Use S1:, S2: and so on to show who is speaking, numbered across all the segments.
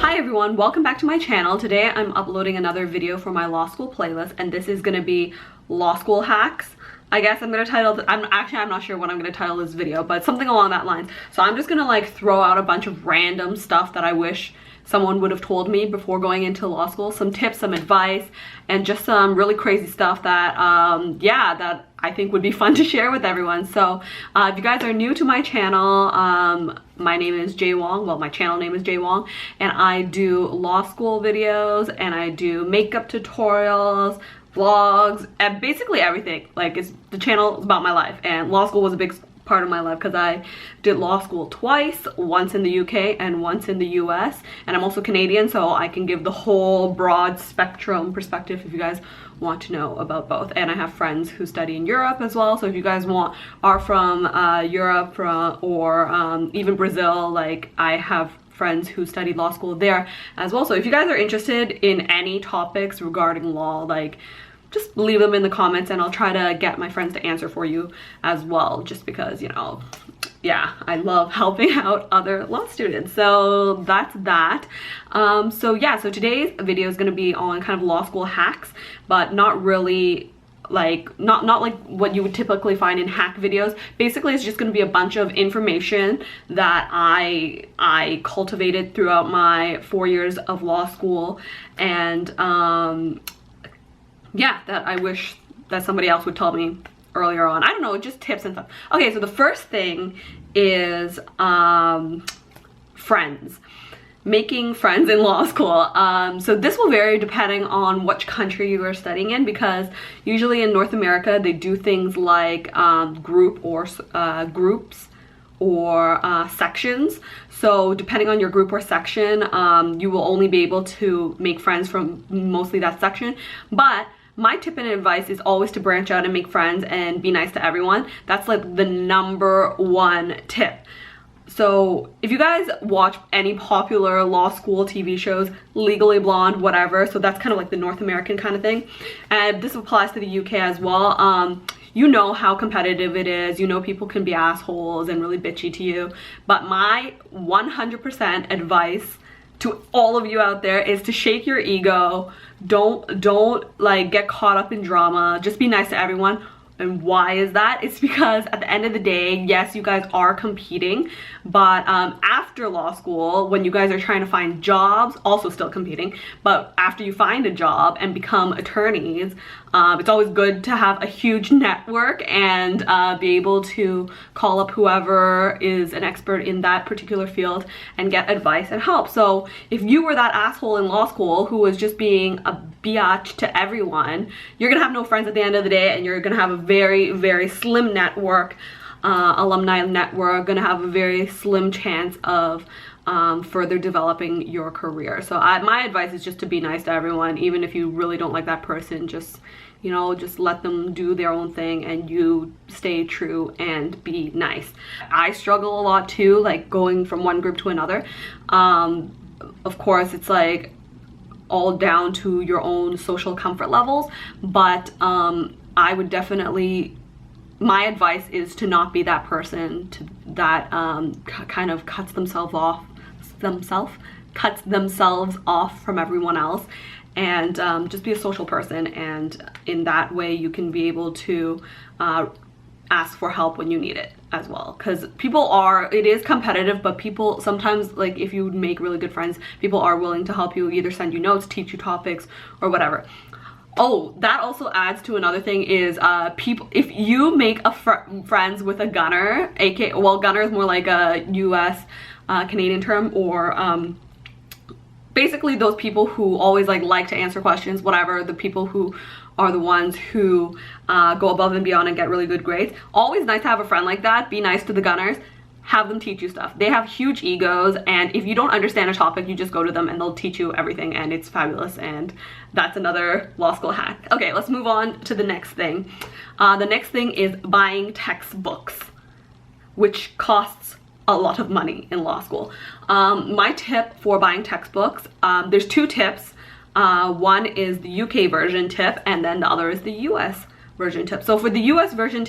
S1: Hi everyone, welcome back to my channel. Today I'm uploading another video for my law school playlist, and this is gonna be law school hacks. I guess I'm gonna title I'm not sure what I'm gonna title this video, but something along that line. So I'm just gonna like throw out a bunch of random stuff that I wish someone would have told me before going into law school, some tips, some advice, and just some really crazy stuff that that I think would be fun to share with everyone. So if you guys are new to my channel, my name is Jay Wong. Well, my channel name is Jay Wong, and I do law school videos, and I do makeup tutorials, vlogs, and basically everything. Like, the channel is about my life, and law school was a big part of my life because I did law school twice, once in the UK and once in the US, and I'm also Canadian, so I can give the whole broad spectrum perspective if you guys want to know about both. And I have friends who study in Europe as well, so if you guys are from Europe or even Brazil, like I have friends who studied law school there as well. So if you guys are interested in any topics regarding law, like just leave them in the comments and I'll try to get my friends to answer for you as well, just because, you know, yeah, I love helping out other law students. So that's that. So today's video is going to be on kind of law school hacks, but not really like not like what you would typically find in hack videos. Basically, it's just going to be a bunch of information that I cultivated throughout my 4 years of law school, and yeah, that I wish that somebody else would tell me earlier on. I don't know, just tips and stuff. Okay, so the first thing is friends. Making friends in law school. So this will vary depending on which country you are studying in, because usually in North America they do things like groups or sections. So depending on your group or section, you will only be able to make friends from mostly that section. But my tip and advice is always to branch out and make friends and be nice to everyone. That's like the #1 tip. So if you guys watch any popular law school TV shows, Legally Blonde, whatever, so that's kind of like the North American kind of thing, and this applies to the UK as well. You know how competitive it is. You know people can be assholes and really bitchy to you, but my 100% advice to all of you out there is to shake your ego. Don't like get caught up in drama. Just be nice to everyone. And why is that? It's because at the end of the day, yes, you guys are competing, but after law school, when you guys are trying to find jobs, also still competing, but after you find a job and become attorneys, it's always good to have a huge network and be able to call up whoever is an expert in that particular field and get advice and help. So if you were that asshole in law school who was just being a biatch to everyone, you're gonna have no friends at the end of the day, and you're gonna have a very, very slim network, alumni network, gonna have a very slim chance of further developing your career. So my advice is just to be nice to everyone. Even if you really don't like that person, just, you know, just let them do their own thing and you stay true and be nice. I struggle a lot too, like going from one group to another. Of course, it's like all down to your own social comfort levels, but I would definitely, my advice is to not be that person that kind of cuts themselves off from everyone else, and just be a social person, and in that way you can be able to ask for help when you need it as well. Because it is competitive, but people sometimes, like if you make really good friends, people are willing to help you, either send you notes, teach you topics, or whatever. Oh, that also adds to another thing is if you make friends with a gunner, well, gunner is more like a US Canadian term, or basically those people who always like to answer questions, whatever, the people who are the ones who go above and beyond and get really good grades. Always nice to have a friend like that. Be nice to the gunners. Have them teach you stuff. They have huge egos, and if you don't understand a topic, you just go to them and they'll teach you everything, and it's fabulous. And that's another law school hack. Okay, let's move on to the next thing. The next thing is buying textbooks, which costs a lot of money in law school. My tip for buying textbooks, there's 2 tips. One is the UK version tip, and then the other is the US version tip. So for the US version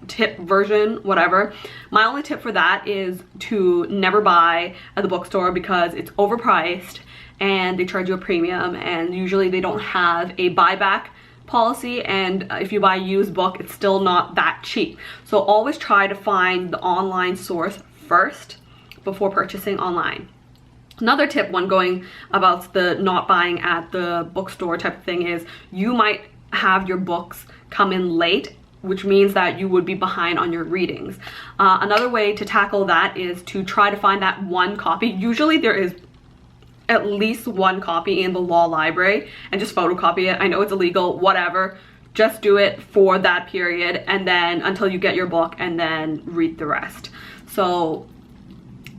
S1: tip version, whatever. My only tip for that is to never buy at the bookstore because it's overpriced and they charge you a premium, and usually they don't have a buyback policy, and if you buy a used book, it's still not that cheap. So always try to find the online source first before purchasing online. Another tip when going about the not buying at the bookstore type of thing is you might have your books come in late, which means that you would be behind on your readings. Another way to tackle that is to try to find that one copy. Usually there is at least one copy in the law library, and just photocopy it. I know it's illegal, whatever. Just do it for that period, and then until you get your book, and then read the rest. So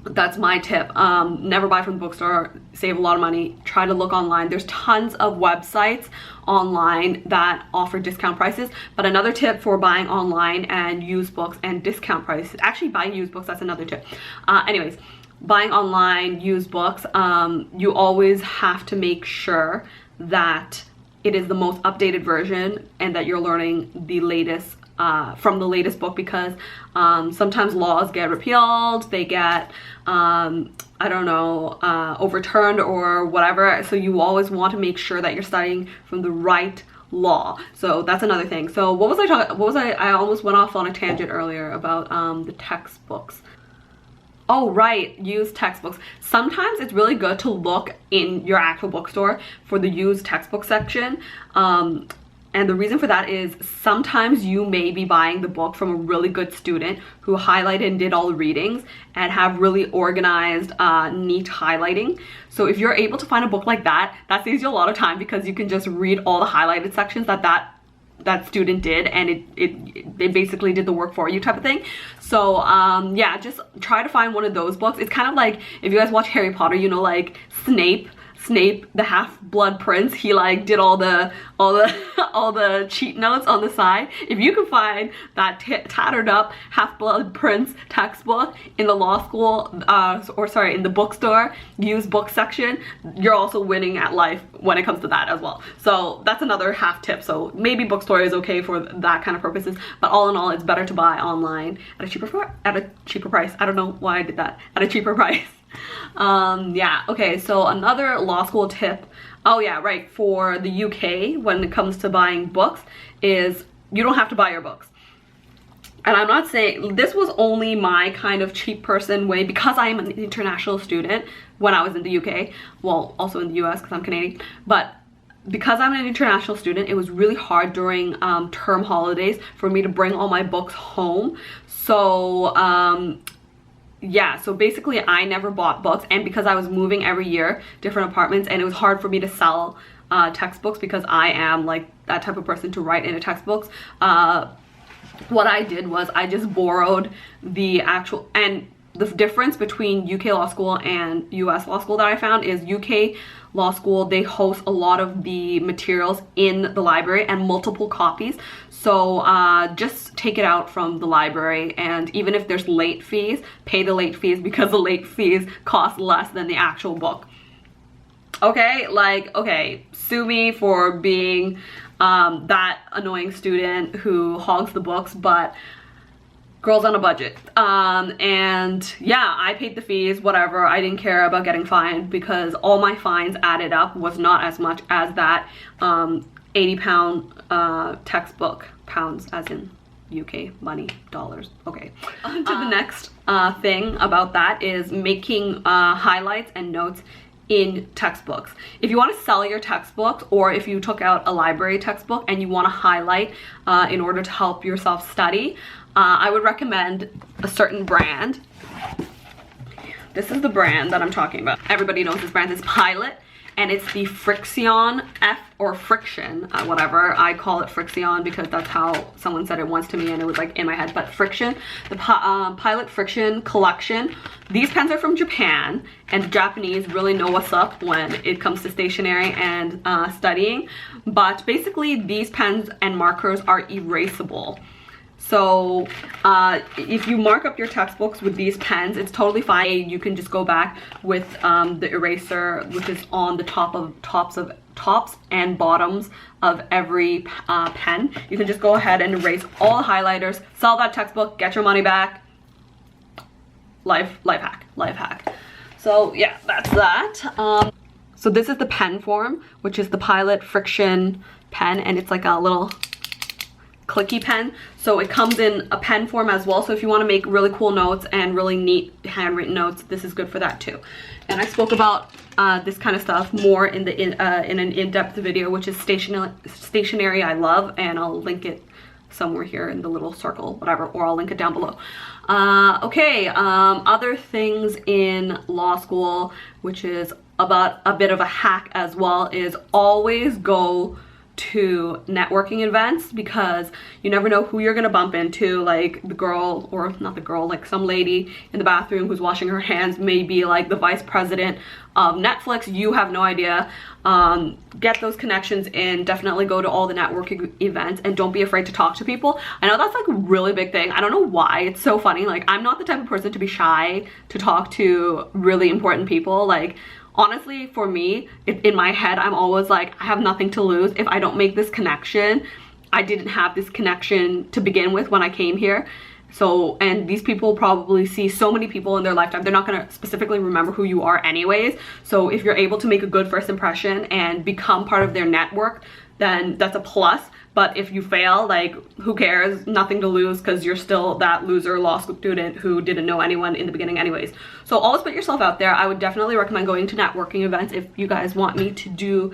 S1: that's my tip. Never buy from the bookstore, save a lot of money. Try to look online. There's tons of websites online that offer discount prices, but another tip for buying online and used books and discount prices, actually buying used books, that's another tip. Anyways, buying online used books, you always have to make sure that it is the most updated version and that you're learning the latest from the latest book, because sometimes laws get repealed, they get I don't know, overturned or whatever. So you always want to make sure that you're studying from the right law. So that's another thing. So what was I talking, I almost went off on a tangent earlier about the textbooks. Oh, right, used textbooks. Sometimes it's really good to look in your actual bookstore for the used textbook section. And the reason for that is sometimes you may be buying the book from a really good student who highlighted and did all the readings and have really organized, neat highlighting. So if you're able to find a book like that, that saves you a lot of time because you can just read all the highlighted sections that student did, and they basically did the work for you type of thing. So yeah, just try to find one of those books. It's kind of like if you guys watch Harry Potter, you know, like Snape, the Half-Blood Prince, he like did all the cheat notes on the side. If you can find that tattered up Half-Blood Prince textbook in the law school, in the bookstore used book section, you're also winning at life when it comes to that as well. So that's another half tip. So maybe bookstore is okay for that kind of purposes, but all in all, it's better to buy online at a cheaper price. I don't know why I did that. At a cheaper price. Yeah, okay, so another law school tip, oh yeah, right, for the UK when it comes to buying books is you don't have to buy your books. And I'm not saying, this was only my kind of cheap person way because I am an international student when I was in the UK, well, also in the US because I'm Canadian, but because I'm an international student, it was really hard during term holidays for me to bring all my books home. So yeah, so basically I never bought books, and because I was moving every year, different apartments, and it was hard for me to sell textbooks because I am like that type of person to write into textbooks. What I did was I just borrowed the actual, and the difference between UK law school and US law school that I found is UK law school, they host a lot of the materials in the library and multiple copies. So just take it out from the library, and even if there's late fees, pay the late fees because the late fees cost less than the actual book. Okay, like, okay, sue me for being that annoying student who hogs the books, but girls on a budget. And yeah, I paid the fees, whatever. I didn't care about getting fined because all my fines added up was not as much as that £80 textbook, pounds as in UK money, dollars. Okay, on to the next thing about that is making highlights and notes in textbooks. If you want to sell your textbooks, or if you took out a library textbook and you want to highlight in order to help yourself study, I would recommend a certain brand. This is the brand that I'm talking about. Everybody knows this brand is Pilot, and it's the Frixion, Friction, whatever. I call it Frixion because that's how someone said it once to me and it was like in my head, but Friction, the Pilot Friction collection. These pens are from Japan, and the Japanese really know what's up when it comes to stationery and studying. But basically these pens and markers are erasable. So if you mark up your textbooks with these pens, it's totally fine. You can just go back with the eraser, which is on the tops and bottoms of every pen. You can just go ahead and erase all the highlighters, sell that textbook, get your money back. Life hack. So yeah, that's that. So this is the pen form, which is the Pilot Friction pen, and it's like a little clicky pen. So it comes in a pen form as well. So if you want to make really cool notes and really neat handwritten notes, this is good for that too. And I spoke about this kind of stuff more in an in-depth video, which is stationery I love, and I'll link it somewhere here in the little circle, whatever, or I'll link it down below. Other things in law school, which is about a bit of a hack as well, is always go to networking events, because you never know who you're gonna bump into. Like the girl, or not the girl, like some lady in the bathroom who's washing her hands may be like the vice president of Netflix. You have no idea. Get those connections in. Definitely go to all the networking events, and don't be afraid to talk to people. I know that's like a really big thing. I don't know why. It's so funny. Like, I'm not the type of person to be shy to talk to really important people. Like, honestly, for me, in my head, I'm always like, I have nothing to lose. If I don't make this connection, I didn't have this connection to begin with when I came here. So, and these people probably see so many people in their lifetime, they're not gonna specifically remember who you are anyways. So if you're able to make a good first impression and become part of their network, then that's a plus. But if you fail, like, who cares? Nothing to lose, because you're still that loser law school student who didn't know anyone in the beginning anyways. So always put yourself out there. I would definitely recommend going to networking events. If you guys want me to do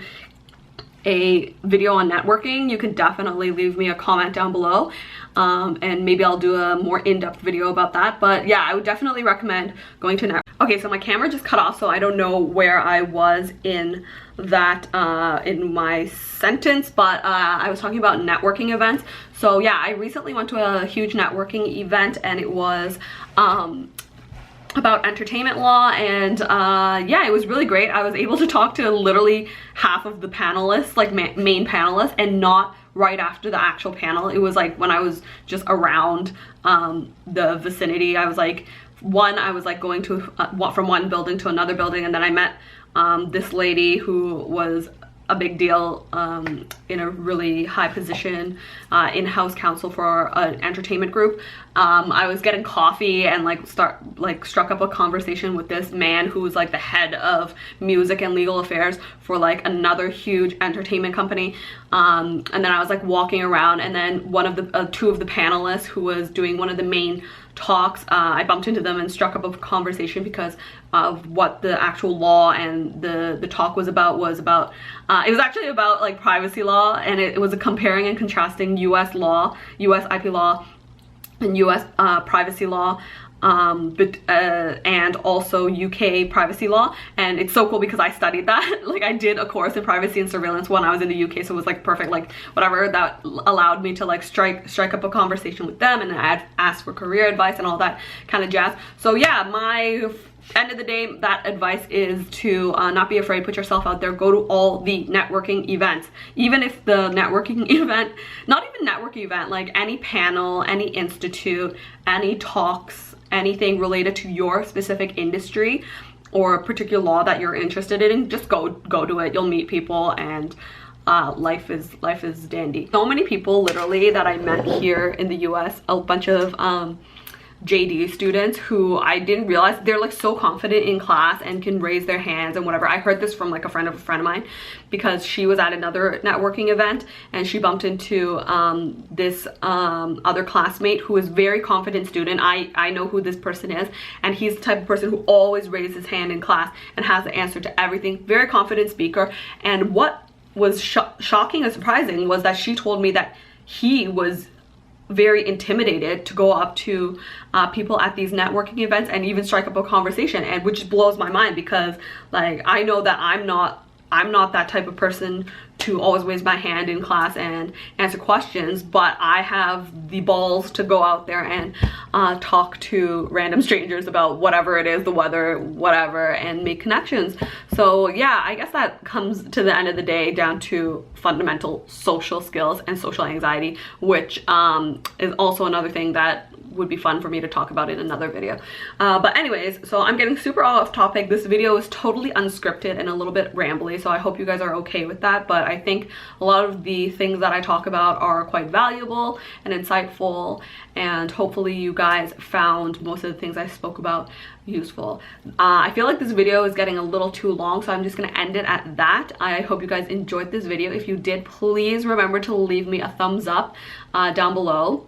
S1: a video on networking, you can definitely leave me a comment down below, and maybe I'll do a more in-depth video about that. But yeah, I would definitely recommend going to networking. Okay, so my camera just cut off, so I don't know where I was in that in my sentence, but I was talking about networking events. So yeah, I recently went to a huge networking event, and it was about entertainment law, and yeah, it was really great. I was able to talk to literally half of the panelists, like main panelists, and not right after the actual panel. It was like when I was just around the vicinity. I was like going to from one building to another building, and then I met this lady who was a big deal in a really high position, in-house counsel for an entertainment group. I was getting coffee and struck up a conversation with this man who was like the head of music and legal affairs for like another huge entertainment company. And then I was like walking around, and then one of the two of the panelists who was doing one of the main talks, I bumped into them and struck up a conversation because of what the actual law and the talk was about. It was actually about like privacy law, and it was a comparing and contrasting US law, US IP law, and US privacy law, and also UK privacy law. And it's so cool because I studied that. Like, I did a course in privacy and surveillance when I was in the UK, so it was like perfect, like whatever, that allowed me to like strike up a conversation with them, and I'd ask for career advice and all that kind of jazz. So yeah, my end of the day, that advice is to not be afraid, put yourself out there, go to all the networking events. Even if the networking event, not even networking event, like any panel, any institute, any talks, anything related to your specific industry or a particular law that you're interested in, just go to it. You'll meet people, and life is dandy. So many people literally that I met here in the US, a bunch of JD students who I didn't realize they're like so confident in class and can raise their hands and whatever. I heard this from like a friend of mine, because she was at another networking event and she bumped into this other classmate who is very confident student. I know who this person is, and he's the type of person who always raises his hand in class and has the answer to everything. Very confident speaker. And what was shocking and surprising was that she told me that he was very intimidated to go up to people at these networking events and even strike up a conversation, and which blows my mind, because like I know that I'm not that type of person to always raise my hand in class and answer questions, but I have the balls to go out there and talk to random strangers about whatever it is, the weather, whatever, and make connections. So yeah, I guess that comes to the end of the day down to fundamental social skills and social anxiety, which is also another thing that would be fun for me to talk about in another video. But anyways, so I'm getting super off topic. This video is totally unscripted and a little bit rambly, so I hope you guys are okay with that. But I think a lot of the things that I talk about are quite valuable and insightful, and hopefully you guys found most of the things I spoke about useful. I feel like this video is getting a little too long, so I'm just gonna end it at that. I hope you guys enjoyed this video. If you did, please remember to leave me a thumbs up down below.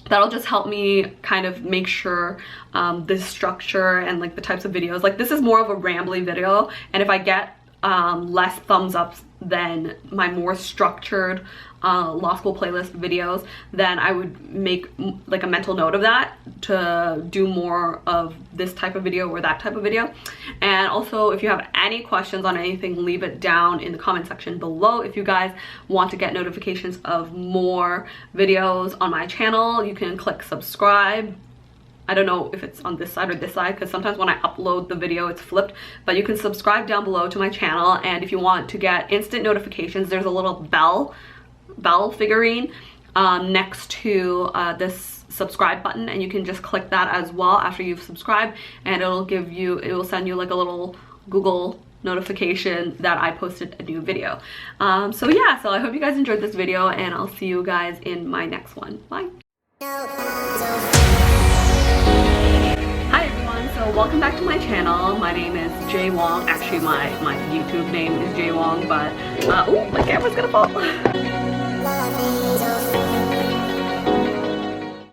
S1: That'll just help me kind of make sure the structure and like the types of videos, like this is more of a rambly video, and if I get less thumbs ups than my more structured law school playlist videos, then I would make like a mental note of that to do more of this type of video or that type of video. And also, if you have any questions on anything, leave it down in the comment section below. If you guys want to get notifications of more videos on my channel, you can click subscribe. I don't know if it's on this side or this side, because sometimes when I upload the video it's flipped, but you can subscribe down below to my channel. And if you want to get instant notifications, there's a little bell figurine next to this subscribe button, and you can just click that as well after you've subscribed, and it will send you like a little Google notification that I posted a new video. So yeah, so I hope you guys enjoyed this video, and I'll see you guys in my next one. Bye. Hi everyone, so welcome back to my channel. My name is Jay Wong. Actually, my YouTube name is Jay Wong, but oh, my camera's gonna fall.